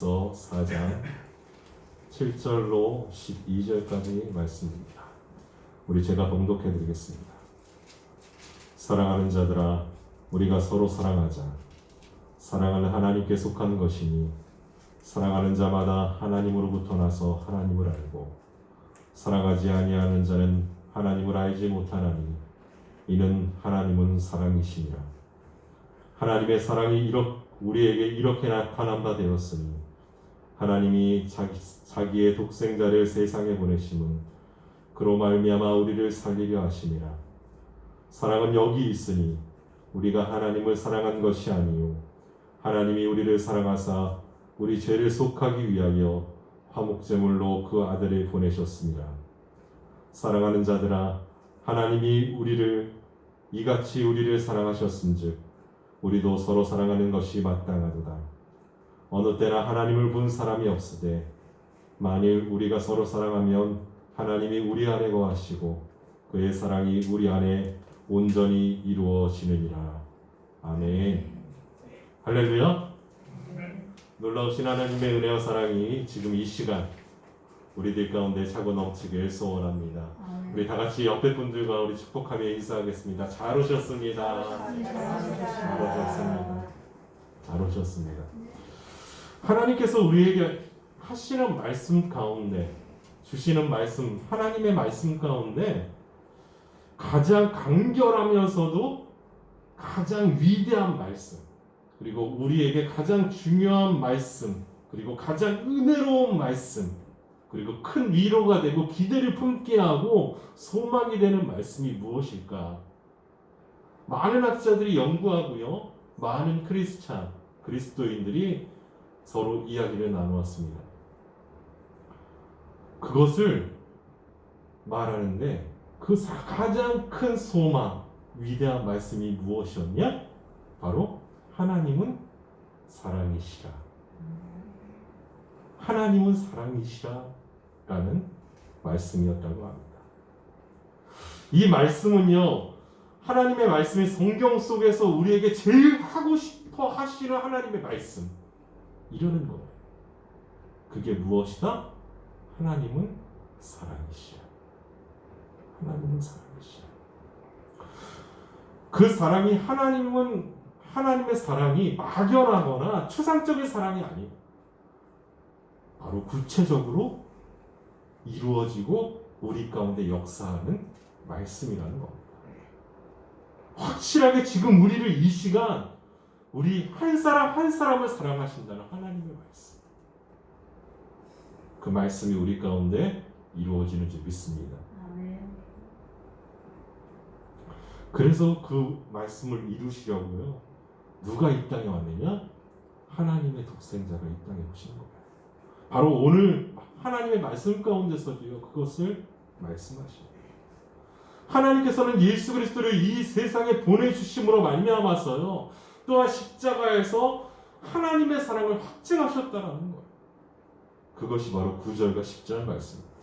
4장 7절로 12절까지 말씀입니다. 우리 제가 봉독해 드리겠습니다. 사랑하는 자들아, 우리가 서로 사랑하자. 사랑은 하나님께 속한 것이니 사랑하는 자마다 하나님으로부터 나서 하나님을 알고 사랑하지 아니하는 자는 하나님을 알지 못하나니 이는 하나님은 사랑이시니라. 하나님의 사랑이 우리에게 이렇게 나타난 바 되었으니 하나님이 자기의 독생자를 세상에 보내심은 그로 말미암아 우리를 살리려 하심이라. 사랑은 여기 있으니 우리가 하나님을 사랑한 것이 아니요 하나님이 우리를 사랑하사 우리 죄를 속하기 위하여 화목제물로 그 아들을 보내셨습니다. 사랑하는 자들아, 하나님이 이같이 우리를 사랑하셨은즉 우리도 서로 사랑하는 것이 마땅하도다. 어느 때나 하나님을 본 사람이 없으되 만일 우리가 서로 사랑하면 하나님이 우리 안에 거하시고 그의 사랑이 우리 안에 온전히 이루어지느니라. 아멘. 할렐루야. 놀라우신 하나님의 은혜와 사랑이 지금 이 시간 우리들 가운데 차고 넘치길 소원합니다. 우리 다 같이 옆에 분들과 우리 축복하며 인사하겠습니다. 잘 오셨습니다. 잘 오셨습니다. 하나님께서 우리에게 하시는 말씀 가운데, 주시는 말씀, 하나님의 말씀 가운데 가장 간결하면서도 가장 위대한 말씀, 그리고 우리에게 가장 중요한 말씀, 그리고 가장 은혜로운 말씀, 그리고 큰 위로가 되고 기대를 품게 하고 소망이 되는 말씀이 무엇일까? 많은 학자들이 연구하고요, 많은 그리스도인들이 서로 이야기를 나누었습니다. 그것을 말하는데 그 가장 큰 소망, 위대한 말씀이 무엇이었냐? 바로 하나님은 사랑이시라. 하나님은 사랑이시라 라는 말씀이었다고 합니다. 이 말씀은요, 하나님의 말씀이 성경 속에서 우리에게 제일 하고 싶어 하시는 하나님의 말씀, 이러는 거예요. 그게 무엇이다? 하나님은 사랑이시라. 하나님은 사랑이시라. 그 사랑이 하나님의 사랑이 막연하거나 추상적인 사랑이 아니에요. 바로 구체적으로 이루어지고 우리 가운데 역사하는 말씀이라는 겁니다. 확실하게 지금 우리를 이 시간 우리 한 사람 한 사람을 사랑하신다는 하나님의 말씀, 그 말씀이 우리 가운데 이루어지는 줄 믿습니다. 그래서 그 말씀을 이루시려고요, 누가 이 땅에 왔느냐? 하나님의 독생자가 이 땅에 오신 거예요. 바로 오늘 하나님의 말씀 가운데서도요, 그것을 말씀하십니다. 하나님께서는 예수 그리스도를 이 세상에 보내주심으로 말미암아서요, 또한 십자가에서 하나님의 사랑을 확증하셨다라는 거예요. 그것이 바로 9절과 10절 말씀입니다.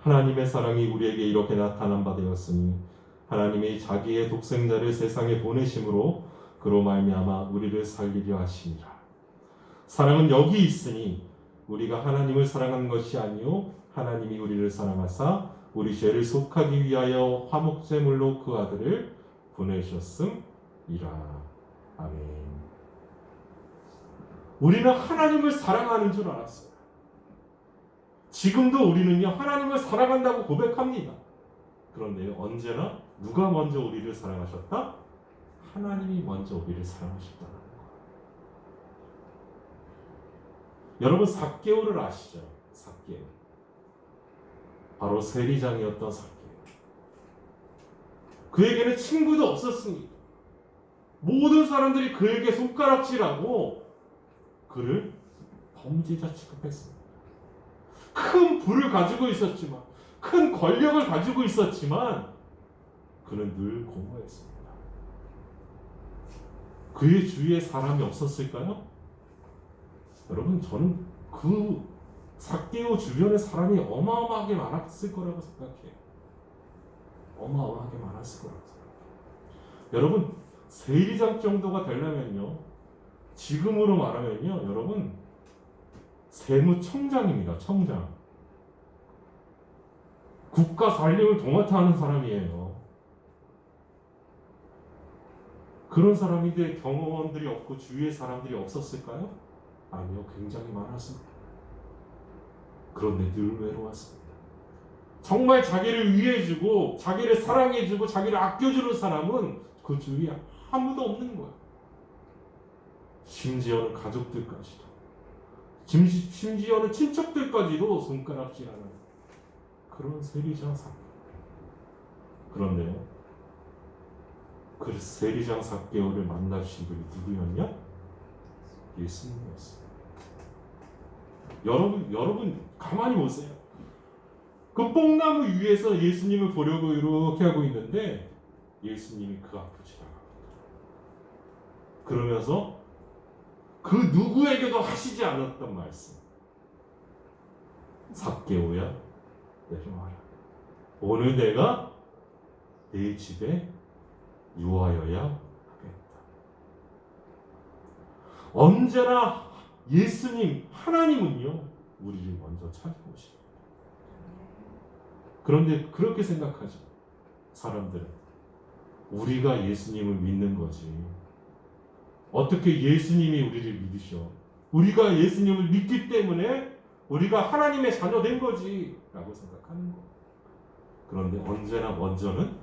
하나님의 사랑이 우리에게 이렇게 나타난 바 되었으니 하나님이 자기의 독생자를 세상에 보내심으로 그로 말미암아 우리를 살리려 하시니라. 사랑은 여기 있으니 우리가 하나님을 사랑한 것이 아니요 하나님이 우리를 사랑하사 우리 죄를 속하기 위하여 화목제물로 그 아들을 보내셨음이라. 아멘. 우리는 하나님을 사랑하는 줄 알았어요. 지금도 우리는요, 하나님을 사랑한다고 고백합니다. 그런데요, 언제나 누가 먼저 우리를 사랑하셨다? 하나님이 먼저 우리를 사랑하셨다는 거예요. 여러분, 삭개오를 아시죠? 삭개오. 바로 세리장이었던 삭개오. 그에게는 친구도 없었습니다. 모든 사람들이 그에게 손가락질하고 그를 범죄자 취급했습니다. 큰 부를 가지고 있었지만, 큰 권력을 가지고 있었지만 그는 늘 공허했습니다. 그의 주위에 사람이 없었을까요? 여러분, 저는 그 삭개오 주변에 사람이 어마어마하게 많았을 거라고 생각해요. 어마어마하게 많았을 거라고 생각해요. 여러분, 세리장 정도가 되려면요, 지금으로 말하면요, 여러분 세무청장입니다. 청장. 국가 살림을 도맡아 하는 사람이에요. 그런 사람인데 경호원들이 없고 주위에 사람들이 없었을까요? 아니요. 굉장히 많았습니다. 그런데 늘 외로웠습니다. 정말 자기를 위해주고 자기를 사랑해주고 자기를 아껴주는 사람은 그 주위에 아무도 없는 거예요. 심지어는 가족들까지도, 심지어는 친척들까지도 손가락질하는 그런 세리장 사건. 그런데요, 그 세리장 사개오를 만나주신 분이 누구였냐? 예수님이었어요. 여러분 가만히 보세요. 그 뽕나무 위에서 예수님을 보려고 이렇게 하고 있는데 예수님이 그 앞으로 지나갑니다. 그러면서 그 누구에게도 하시지 않았던 말씀. 삭개오야 내려와라. 오늘 내가 네 집에 유하여야 하겠다. 언제나 예수님, 하나님은요, 우리를 먼저 찾아오십니다. 그런데 그렇게 생각하죠. 사람들은 우리가 예수님을 믿는 거지. 어떻게 예수님이 우리를 믿으셔? 우리가 예수님을 믿기 때문에 우리가 하나님의 자녀 된 거지 라고 생각하는 거. 그런데 언제나 먼저는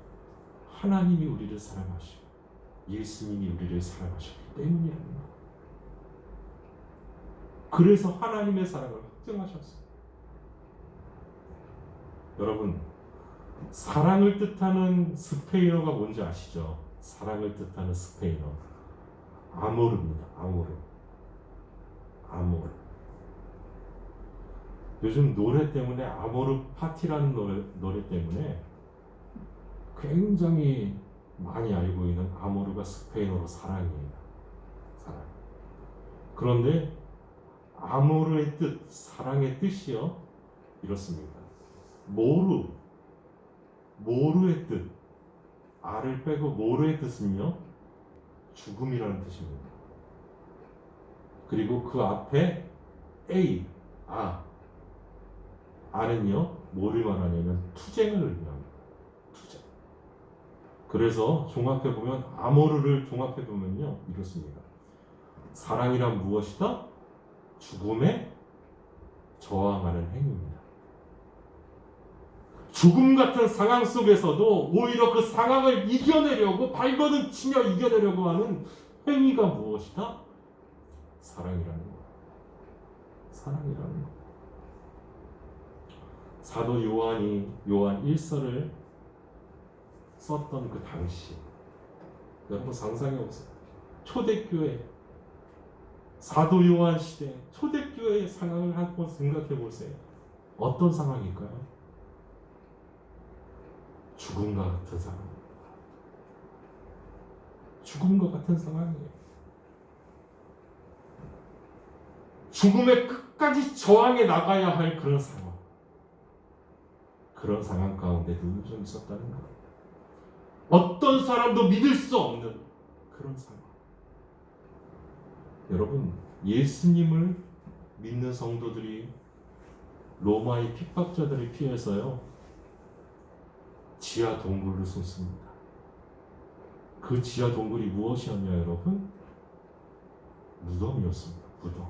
하나님이 우리를 사랑하시고 예수님이 우리를 사랑하셨기 때문이라는 거. 그래서 하나님의 사랑을 확증하셨어요. 여러분, 사랑을 뜻하는 스페인어가 뭔지 아시죠? 사랑을 뜻하는 스페인어 아모르입니다. 아모르. 요즘 노래 때문에 아모르 파티라는 노래 때문에 굉장히 많이 알고 있는 아모르가 스페인어로 사랑이에요. 사랑. 그런데 아모르의 뜻, 사랑의 뜻이요, 이렇습니다. 모르의 뜻, 아를 빼고 모르의 뜻은요, 죽음이라는 뜻입니다. 그리고 그 앞에 A, 아는요, 뭐를 말하냐면 투쟁을 의미합니다. 투쟁. 그래서 종합해보면, 아모르를 종합해보면요, 이렇습니다. 사랑이란 무엇이다? 죽음에 저항하는 행위입니다. 죽음 같은 상황 속에서도 오히려 그 상황을 이겨내려고 발버둥 치며 이겨내려고 하는 행위가 무엇이다? 사랑이라는 거예요. 사랑이라는 거. 사도 요한이 요한 1서를 썼던 그 당시, 여러분 상상해 보세요. 초대교회, 사도 요한 시대 초대교회의 상황을 한번 생각해 보세요. 어떤 상황일까요? 죽음과 같은 상황입니다. 죽음과 같은 상황이에요. 죽음의 끝까지 저항해 나가야 할 그런 상황. 그런 상황 가운데 누군가 있었다는 거예요. 어떤 사람도 믿을 수 없는 그런 상황. 여러분, 예수님을 믿는 성도들이 로마의 핍박자들을 피해서요, 지하 동굴을 숨습니다. 그 지하 동굴이 무엇이었냐, 여러분? 무덤이었습니다. 무덤.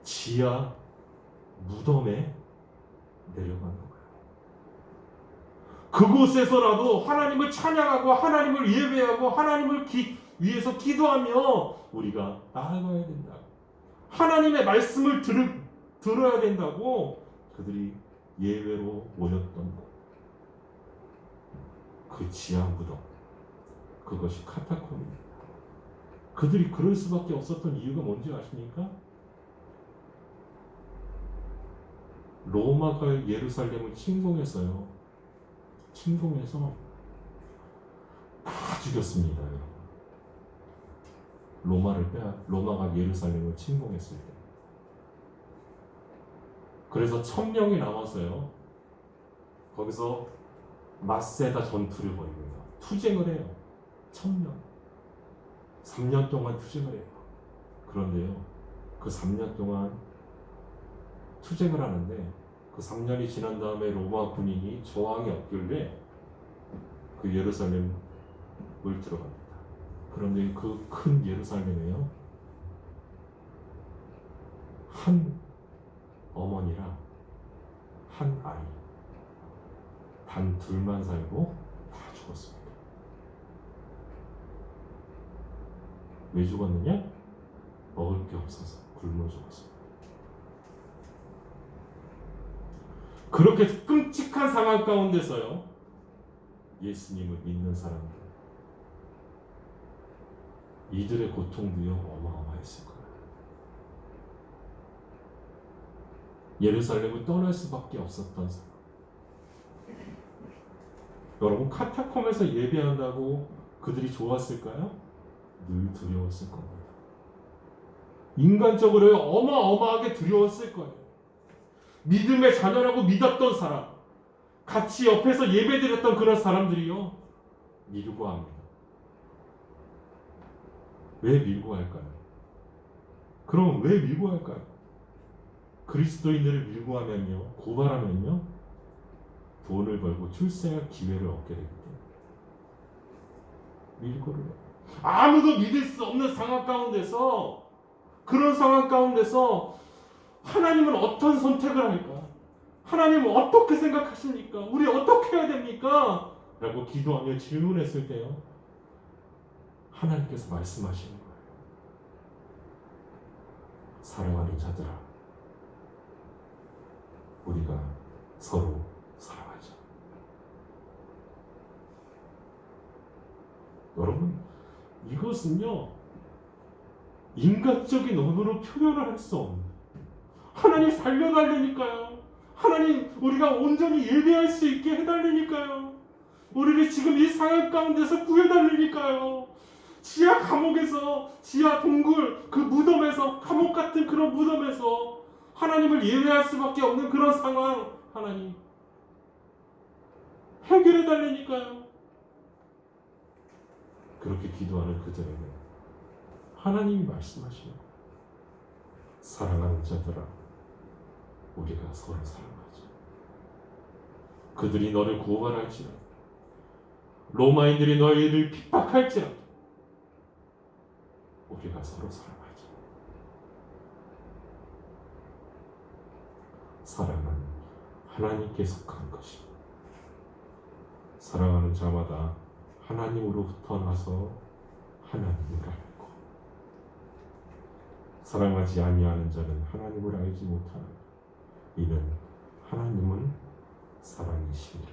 지하 무덤에 내려가는 거예요. 그곳에서라도 하나님을 찬양하고 하나님을 예배하고 하나님을 위해서 기도하며 우리가 나아가야 된다. 하나님의 말씀을 들어야 된다고 그들이 예외로 모였던 그 지하 무덤, 그것이 카타콤입니다. 그들이 그럴 수밖에 없었던 이유가 뭔지 아십니까? 로마가 예루살렘을 침공해서 다 죽였습니다. 로마가 예루살렘을 침공했을 때. 그래서 1000명이 남았어요. 거기서 마세다 전투를 벌입니다. 투쟁을 해요. 1000명. 3년 동안 투쟁을 해요. 그런데요, 그 3년 동안 투쟁을 하는데 그 3년이 지난 다음에 로마 군인이 저항이 없길래 그 예루살렘을 들어갑니다. 그런데 그 큰 예루살렘에요, 한 어머니랑 한 아이, 단 둘만 살고 다 죽었습니다. 왜 죽었느냐? 먹을 게 없어서 굶어 죽었습니다. 그렇게 끔찍한 상황 가운데서요, 예수님을 믿는 사람들, 이들의 고통도요 어마어마했을 거예요. 예루살렘을 떠날 수밖에 없었던 상황. 여러분, 카타콤에서 예배한다고 그들이 좋았을까요? 늘 두려웠을 겁니다. 인간적으로 어마어마하게 두려웠을 거예요. 믿음의 자녀라고 믿었던 사람, 같이 옆에서 예배드렸던 그런 사람들이요, 밀고 합니다. 왜 밀고 할까요? 그럼 왜 밀고 할까요? 그리스도인들을 밀고 하면요, 고발하면요, 돈을 벌고 출세할 기회를 얻게 되기 때문에 밀고를 해요. 아무도 믿을 수 없는 상황 가운데서, 그런 상황 가운데서 하나님은 어떤 선택을 할까? 하나님은 어떻게 생각하십니까? 우리 어떻게 해야 됩니까? 라고 기도하며 질문했을 때요, 하나님께서 말씀하시는 거예요. 사랑하는 자들아, 우리가 서로 사랑하자. 여러분, 이것은요, 인간적인 언어로 표현을 할 수 없는, 하나님 살려달라니까요. 하나님, 우리가 온전히 예배할 수 있게 해달라니까요. 우리를 지금 이 상황 가운데서 구해달라니까요. 지하 감옥에서, 지하 동굴 그 무덤에서, 감옥 같은 그런 무덤에서 하나님을 예배할 수밖에 없는 그런 상황, 하나님 해결해달라니까요. 그렇게 기도하는 그들에게 하나님이 말씀하시는 거예요. 사랑하는 자들아, 우리가 서로 사랑하자. 그들이 너를 고발할지라도, 로마인들이 너희를 핍박할지라도, 우리가 서로 사랑하자. 사랑은 하나님께 속한 것입니다. 사랑하는 자마다 하나님으로부터 나서 하나님을 알고, 사랑하지 아니하는 자는 하나님을 알지 못하는, 이는 하나님은 사랑이시니라.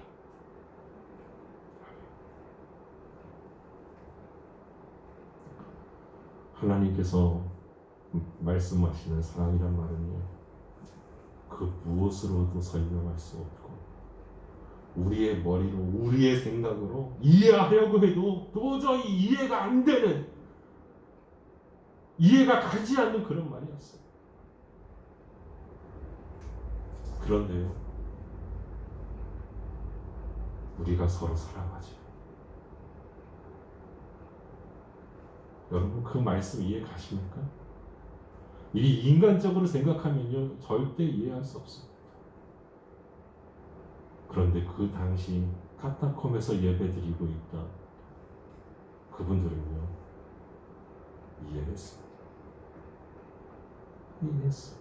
하나님께서 말씀하시는 사랑이란 말은요, 그 무엇으로도 설명할 수 없고, 우리의 머리로, 우리의 생각으로 이해하려고 해도 도저히 이해가 안 되는, 이해가 가지 않는 그런 말이었어요. 그런데요, 우리가 서로 사랑하지. 여러분, 그 말씀 이해 가십니까? 이 인간적으로 생각하면요, 절대 이해할 수 없습니다. 그런데 그 당시 카타콤에서 예배드리고 있다 그분들은요, 이해했습니다. 이해했어요.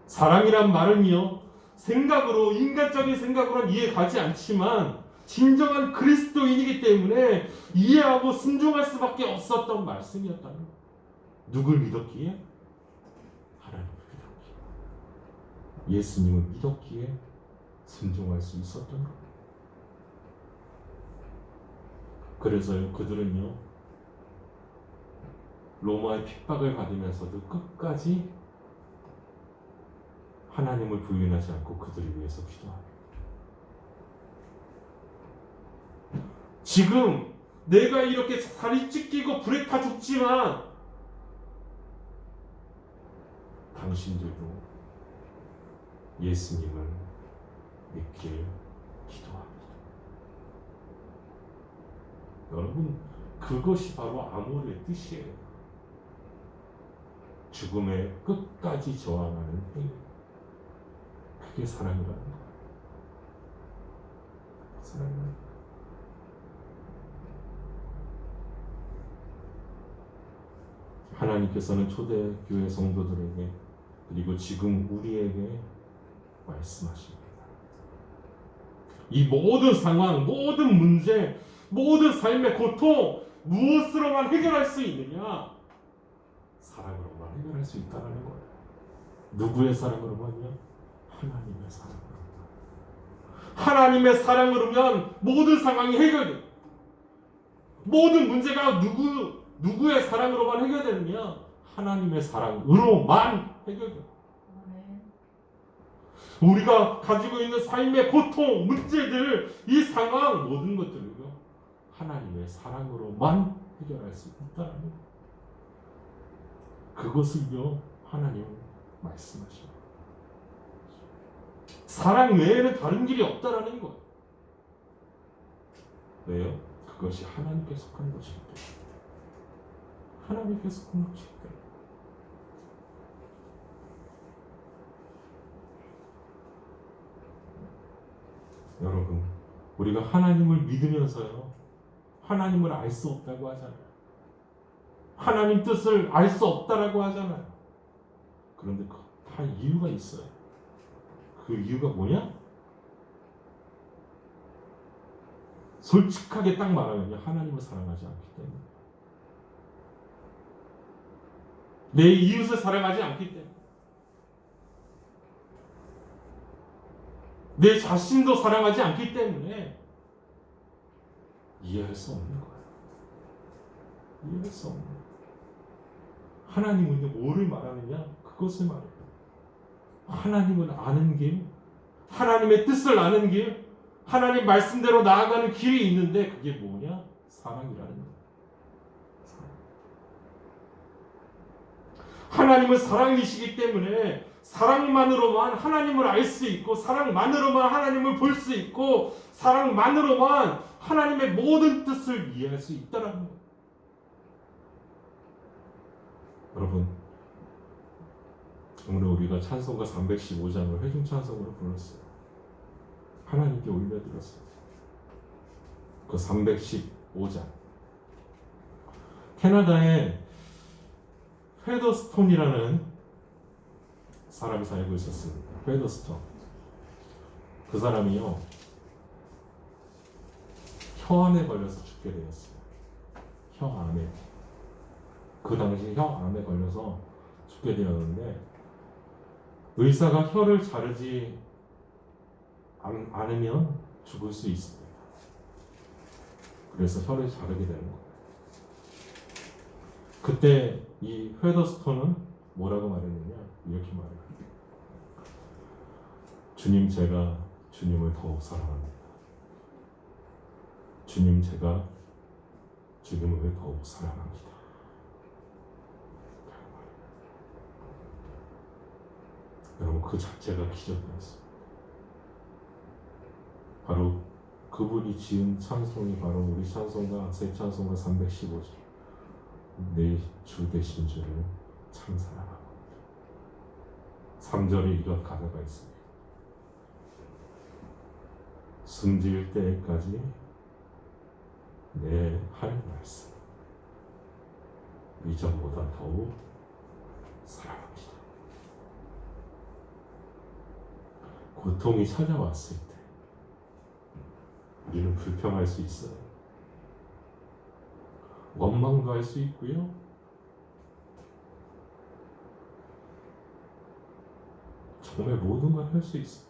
사랑이란 말은요, 생각으로, 인간적인 생각으로는 이해가지 않지만 진정한 그리스도인이기 때문에 이해하고 순종할 수밖에 없었던 말씀이었다는 거예요. 누굴 믿었기에? 하나님을 믿었기에, 예수님을 믿었기에 순종할 수 있었던 거예요. 그래서요, 그들은요, 로마의 핍박을 받으면서도 끝까지 하나님을 부인하지 않고 그들을 위해서 기도합니다. 지금 내가 이렇게 살이 찢기고 불에 타 죽지만 당신들도 예수님을 믿길 기도합니다. 여러분, 그것이 바로 아모르의 뜻이에요. 죽음에 끝까지 저항하는 행위. 그게 사랑이라는 거예요. 사랑이라는 거예요. 하나님께서는 초대교회 성도들에게 그리고 지금 우리에게 말씀하십니다. 이 모든 상황, 모든 문제, 모든 삶의 고통 무엇으로만 해결할 수 있느냐? 사랑으로만 해결할 수 있다는 거예요. 누구의 사랑으로만요? 하나님의 사랑으로. 하나님의 사랑으로면 모든 상황이 해결돼. 모든 문제가 누구의 사랑으로만 해결되느냐? 하나님의 사랑으로만 해결돼. 우리가 가지고 있는 삶의 고통, 문제들, 이 상황 모든 것들을요 하나님의 사랑으로만 해결할 수 있다는 거예요. 그것을요 하나님 말씀하십니다. 사랑 외에는 다른 길이 없다라는 거예요. 왜요? 그것이 하나님께 속한 것이기 때문에. 하나님께 속한 것이기 때문에. 여러분, 우리가 하나님을 믿으면서요 하나님을 알 수 없다고 하잖아요. 하나님 뜻을 알 수 없다라고 하잖아요. 그런데 다 이유가 있어요. 그 이유가 뭐냐? 솔직하게 딱 말하면요 하나님을 사랑하지 않기 때문에. 내 이웃을 사랑하지 않기 때문에. 내 자신도 사랑하지 않기 때문에 이해할 수 없는 거예요. 이해할 수 없는 거예요. 하나님은요 뭐를 말하느냐? 그것을 말해요. 하나님을 아는 길, 하나님의 뜻을 아는 길, 하나님 말씀대로 나아가는 길이 있는데 그게 뭐냐? 사랑이라는 거예요. 하나님은 사랑이시기 때문에 사랑만으로만 하나님을 알 수 있고 사랑만으로만 하나님을 볼 수 있고 사랑만으로만 하나님의 모든 뜻을 이해할 수 있다는 거예요. 여러분, 오늘 우리가 찬송가 315장을 회중 찬송으로 불렀어요. 하나님께 올려드렸어요. 그 315장. 캐나다에 페더스톤이라는 사람이 살고 있었습니다. 페더스톤. 그 사람이요 혀암에 걸려서 죽게 되었어요. 혀암에. 그 당시 혀암에 걸려서 죽게 되었는데 의사가 혀를 자르지 않으면 죽을 수 있습니다. 그래서 혀를 자르게 되는 거예요. 그때 이 페더스톤은 뭐라고 말했느냐? 이렇게 말해요. 주님, 제가 주님을 더욱 사랑합니다. 주님, 제가 주님을 더욱 사랑합니다. 여러분, 그 자체가 기적이었어요. 바로 그분이 지은 찬송이 바로 우리 찬송가 새 찬송가 315절 내 주 되신 주를 참 사랑합니다. 3절에 이런 가사가 있습니다. 숨질 때까지 내 할 말씀 이전보다 더욱 사랑합니다. 고통이 찾아왔을 때 우리는 불평할 수 있어요. 원망도 할 수 있고요. 정말 모든 걸 할 수 있어요.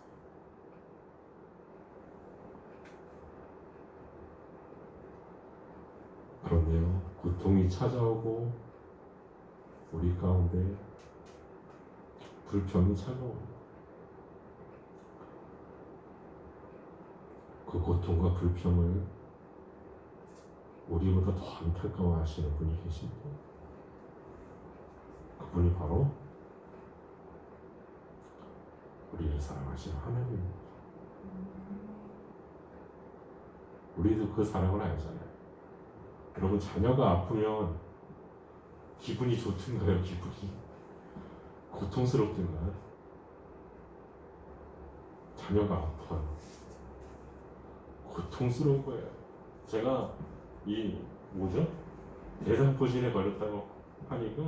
그런데요, 고통이 찾아오고 우리 가운데 불평이 찾아옵니다. 그 고통과 불평을 우리보다 더 안타까워하시는 분이 계십니다. 그분이 바로 우리를 사랑하시는 하나님입니다. 우리도 그 사랑을 알잖아요. 여러분, 자녀가 아프면 기분이 좋든가요? 기분이 고통스럽던가요? 자녀가 아파요. 고통스러운 거예요. 제가 이 뭐죠? 대상포진에 걸렸다고 하니까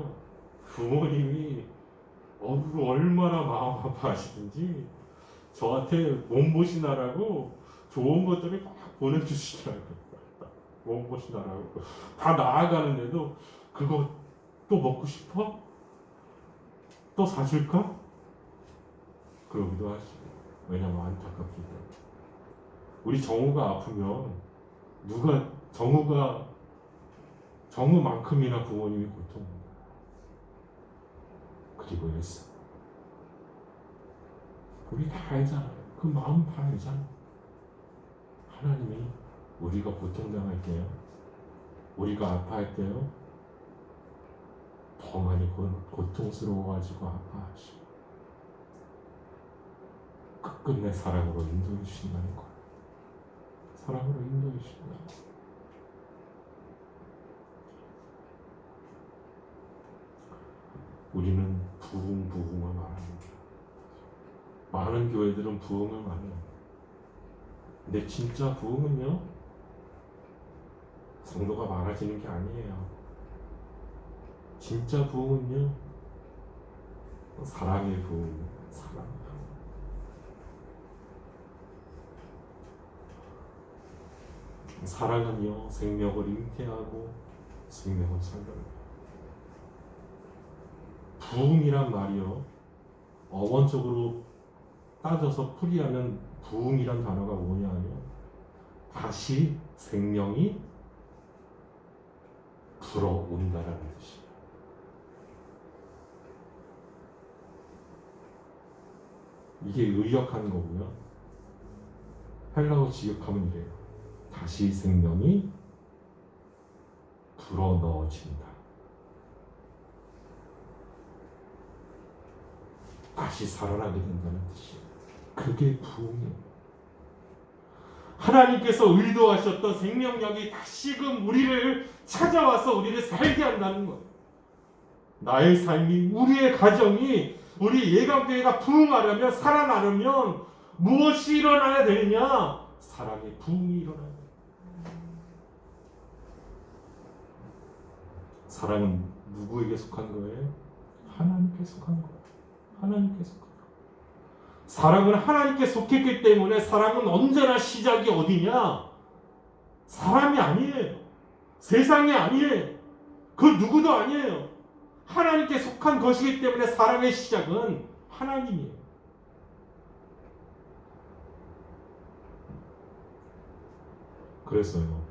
부모님이 얼마나 마음 아파하시든지 저한테 몸보신하라고 좋은 것들을 막 보내주시더라고요. 몸보신하라고 다 나아가는데도 그거 또 먹고 싶어? 또 사줄까? 그러기도 하시고. 왜냐면 안타깝기 때문에. 우리 정우가 아프면 누가 정우만큼이나 부모님이 고통합니다. 그리고 이랬어. 우리 다 알잖아요. 그 마음 다 알잖아요. 하나님이 우리가 고통당할 때요, 우리가 아파할 때요, 더 많이 고통스러워가지고 아파하시고 끝끝내 사랑으로 인도해 주신다는 거예요. 사랑으로 인도해 주신다. 우리는 부흥을 말합니다. 많은 교회들은 부흥을 말해요. 근데 진짜 부흥은요, 성도가 많아지는 게 아니에요. 진짜 부흥은요, 사랑의 부흥, 사랑. 사랑은요, 생명을 잉태하고 생명을 살려요. 부흥이란 말이요, 어원적으로 따져서 풀이하면 부흥이란 단어가 뭐냐 하면 다시 생명이 불어온다라는 뜻이에요. 이게 의역한 거고요. 헬라어 직역하면 이래요. 다시 생명이 불어넣어진다. 다시 살아나게 된다는 뜻이에요. 그게 부흥이에요. 하나님께서 의도하셨던 생명력이 다시금 우리를 찾아와서 우리를 살게 한다는 거예요. 나의 삶이, 우리의 가정이, 우리 예감교회가 부흥하려면, 살아나려면 무엇이 일어나야 되느냐? 사랑의 부흥이 일어나야 돼요. 사랑은 누구에게 속한 거예요? 하나님께 속한 거예요. 하나님께 속한 거예요. 사랑은 하나님께 속했기 때문에 사랑은 언제나 시작이 어디냐? 사람이 아니에요. 세상이 아니에요. 그 누구도 아니에요. 하나님께 속한 것이기 때문에 사랑의 시작은 하나님이에요. 그래서요,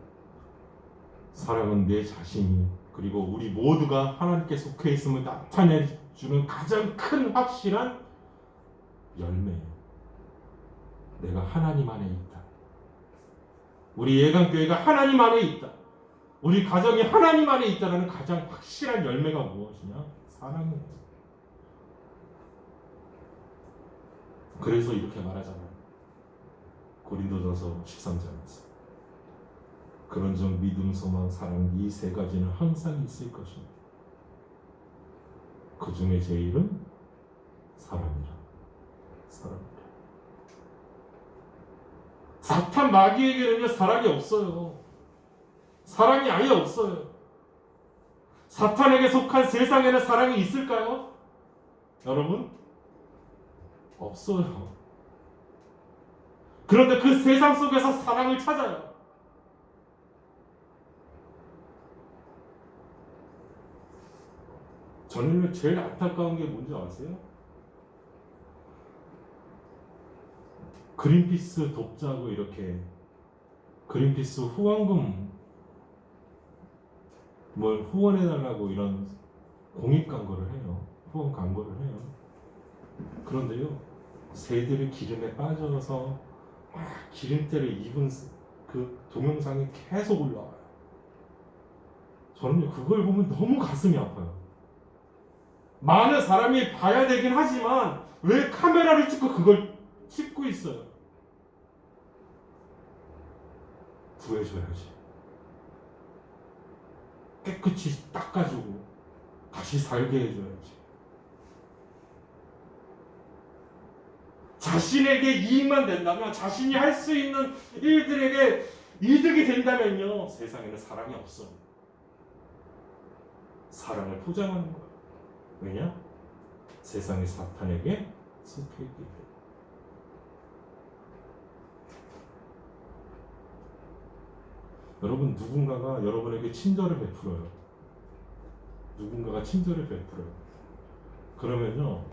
사랑은 내 자신이, 그리고 우리 모두가 하나님께 속해 있음을 나타내주는 가장 큰 확실한 열매예요. 내가 하나님 안에 있다. 우리 예강교회가 하나님 안에 있다. 우리 가정이 하나님 안에 있다는 가장 확실한 열매가 무엇이냐? 사랑이에요. 그래서 이렇게 말하잖아요. 고린도전서 13장에서 그런즉 믿음, 소망, 사랑, 이 세 가지는 항상 있을 것입니다. 그 중에 제일은 사랑이라. 사랑이라. 사탄 마귀에게는요, 사랑이 없어요. 사랑이 아예 없어요. 사탄에게 속한 세상에는 사랑이 있을까요? 여러분? 없어요. 그런데 그 세상 속에서 사랑을 찾아요. 저는 제일 안타까운 게 뭔지 아세요? 그린피스 독자고 이렇게 그린피스 후원금 뭘 후원해달라고 이런 공익 광고를 해요. 후원 광고를 해요. 그런데요, 새들이 기름에 빠져서 막 기름때를 입은 그 동영상이 계속 올라와요. 저는요, 그걸 보면 너무 가슴이 아파요. 많은 사람이 봐야 되긴 하지만 왜 카메라를 찍고 그걸 찍고 있어요? 구해줘야지. 깨끗이 닦아주고 다시 살게 해줘야지. 자신에게 이익만 된다면, 자신이 할 수 있는 일들에게 이득이 된다면요, 세상에는 사랑이 없어. 사랑을 포장하는 거야. 왜냐? 세상이 사탄에게 속해있기 때문에. 여러분, 누군가가 여러분에게 친절을 베풀어요. 누군가가 친절을 베풀어요. 그러면요,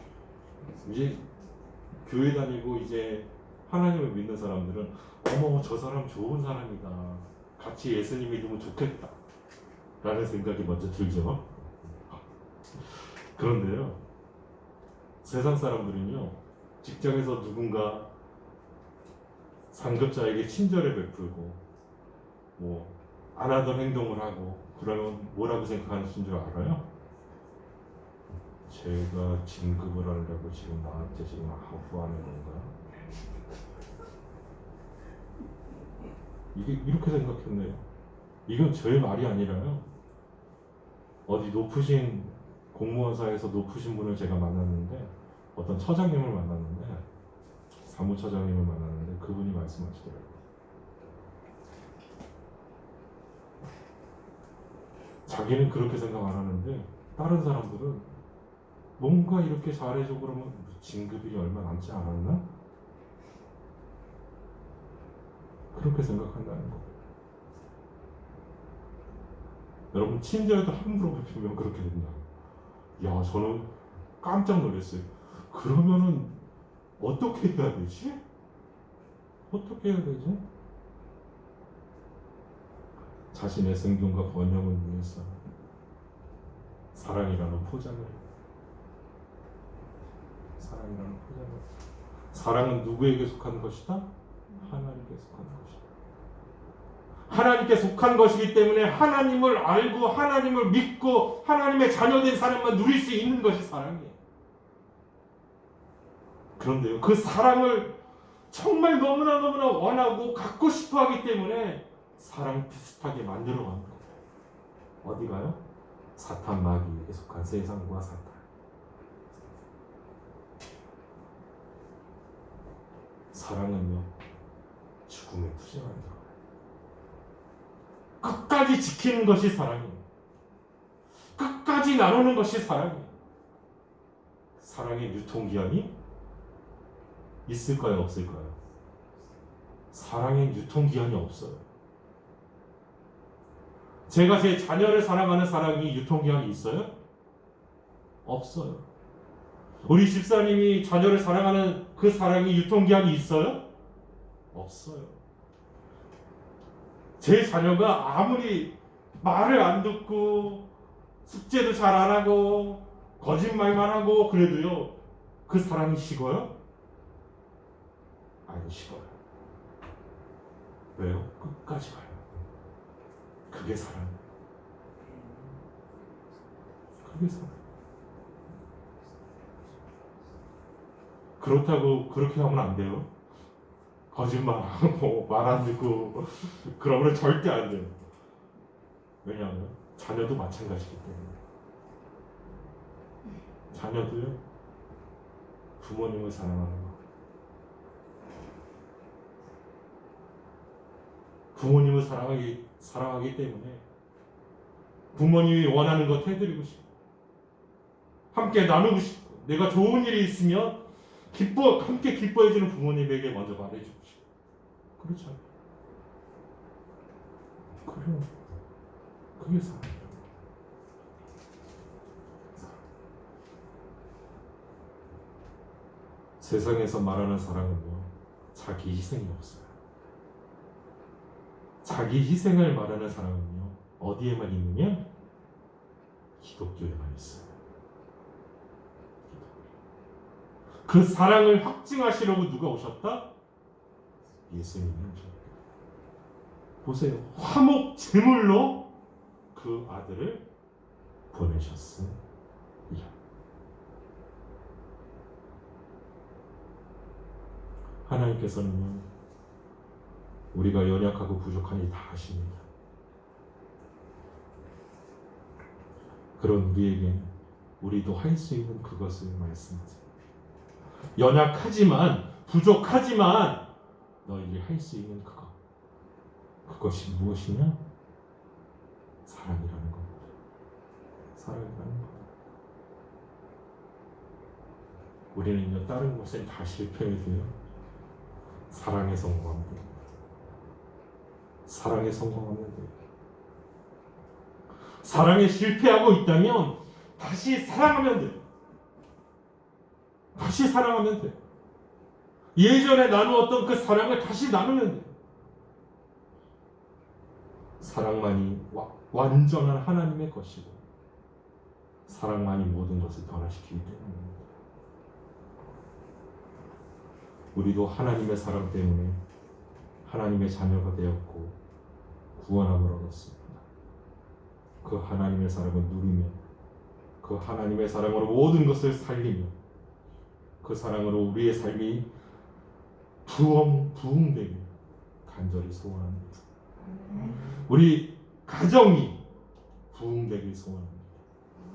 이제 교회 다니고 이제 하나님을 믿는 사람들은 어머, 저 사람 좋은 사람이다, 같이 예수님 믿으면 좋겠다 라는 생각이 먼저 들죠. 그런데요, 세상 사람들은요, 직장에서 누군가 상급자에게 친절을 베풀고 뭐 안 하던 행동을 하고 그러면 뭐라고 생각하는 줄 알아요? 제가 진급을 하려고 지금 나한테 지금 하부하는 건가? 이게 이렇게 생각했네요. 이건 제 말이 아니라요, 어디 높으신 공무원사에서 높으신 분을 제가 만났는데, 어떤 처장님을 만났는데, 사무처장님을 만났는데 그분이 말씀하시더라고요. 자기는 그렇게 생각 안 하는데 다른 사람들은 뭔가 이렇게 잘해줘 그러면 진급이 얼마 남지 않았나? 그렇게 생각한다는 거예요. 여러분, 친절도 함부로 베풀면 그렇게 된다. 야, 저는 깜짝 놀랐어요. 그러면은 어떻게 해야 되지? 어떻게 해야 되지? 자신의 생존과 번영을 위해서 사랑이라는 포장을, 사랑은 누구에게 속한 것이다? 하나님께 속한 것이다. 하나님께 속한 것이기 때문에 하나님을 알고 하나님을 믿고 하나님의 자녀된 사람만 누릴 수 있는 것이 사랑이에요. 그런데요, 그 사랑을 정말 너무나 원하고 갖고 싶어 하기 때문에 사랑 비슷하게 만들어 간 거예요. 어디가요? 사탄 마귀에게 속한 세상과 사탄. 사랑은요, 죽음에 투쟁한다. 끝까지 지키는 것이 사랑이에요. 끝까지 나누는 것이 사랑이에요. 사랑의 유통기한이 있을까요, 없을까요? 사랑의 유통기한이 없어요. 제가 제 자녀를 사랑하는 사랑이 유통기한이 있어요? 없어요. 우리 집사님이 자녀를 사랑하는 그 사랑이 유통기한이 있어요? 없어요. 제 자녀가 아무리 말을 안 듣고 숙제도 잘 안 하고 거짓말만 하고 그래도요, 그 사랑이 식어요? 안 식어요. 왜요? 끝까지 가요. 그게 사랑. 그게 사랑. 그렇다고 그렇게 하면 안 돼요. 거짓말하고 말 안 듣고 그러면 절대 안 돼요. 왜냐하면 자녀도 마찬가지이기 때문에. 자녀도요, 부모님을 사랑하는 거. 부모님을 사랑하기 때문에 부모님이 원하는 것 해드리고 싶고, 함께 나누고 싶고, 내가 좋은 일이 있으면 함께 기뻐해주는 부모님에게 먼저 말해주고 싶고, 그렇죠. 그게 사랑이에요. 세상에서 말하는 사랑은요, 자기 희생이 없어요. 자기 희생을 말하는 사랑은요, 어디에만 있느냐? 기독교에만 있어요. 그 사랑을 확증하시려고 누가 오셨다? 예수님이 오셨다. 보세요. 화목 제물로 그 아들을 보내셨습니다. 하나님께서는 우리가 연약하고 부족하니 다 아십니다. 그런 우리에게 우리도 할 수 있는 그것을 말씀하세요. 연약하지만 부족하지만 너희들이 할 수 있는 그것이 무엇이냐? 사랑이라는 겁니다. 사랑이라는 겁니다. 우리는요, 다른 곳에 다 실패해도요, 사랑에 성공하면 돼요. 사랑에 성공하면 돼요. 사랑에 실패하고 있다면 다시 사랑하면 돼요. 다시 사랑하면 돼요. 예전에 나누었던 그 사랑을 다시 나누면 돼요. 사랑만이 완전한 하나님의 것이고 사랑만이 모든 것을 변화시키기 때문입니다. 우리도 하나님의 사랑 때문에 하나님의 자녀가 되었고 구원함을 얻었습니다. 그 하나님의 사랑을 누리며 그 하나님의 사랑으로 모든 것을 살리며 그 사랑으로 우리의 삶이 부흥되길 간절히 소원합니다. 우리 가정이 부흥되길 소원합니다.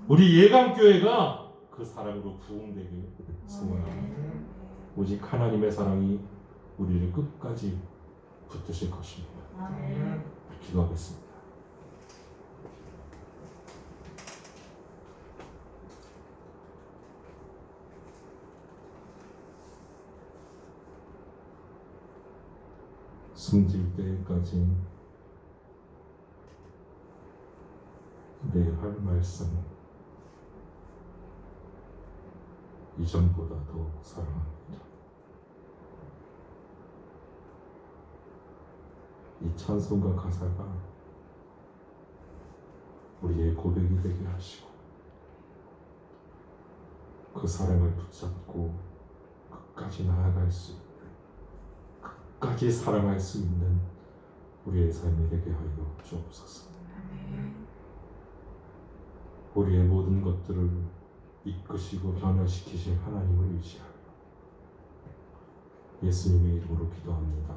우리 예강교회가 그 사랑으로 부흥되길 소원합니다. 오직 하나님의 사랑이 우리를 끝까지 붙드실 것입니다. 기도하겠습니다. 숨질 때까지 매일 할 말씀은 이전보다 더욱 사랑합니다. 이 찬송가 가사가 우리의 고백이 되게 하시고 그 사랑을 붙잡고 끝까지 나아갈 수 있는, 끝까지 사랑할 수 있는 우리의 삶이 되게 하여 주옵소서. 우리의 모든 것들을 이끄시고 변화시키실 하나님을 의지하며 예수님의 이름으로 기도합니다.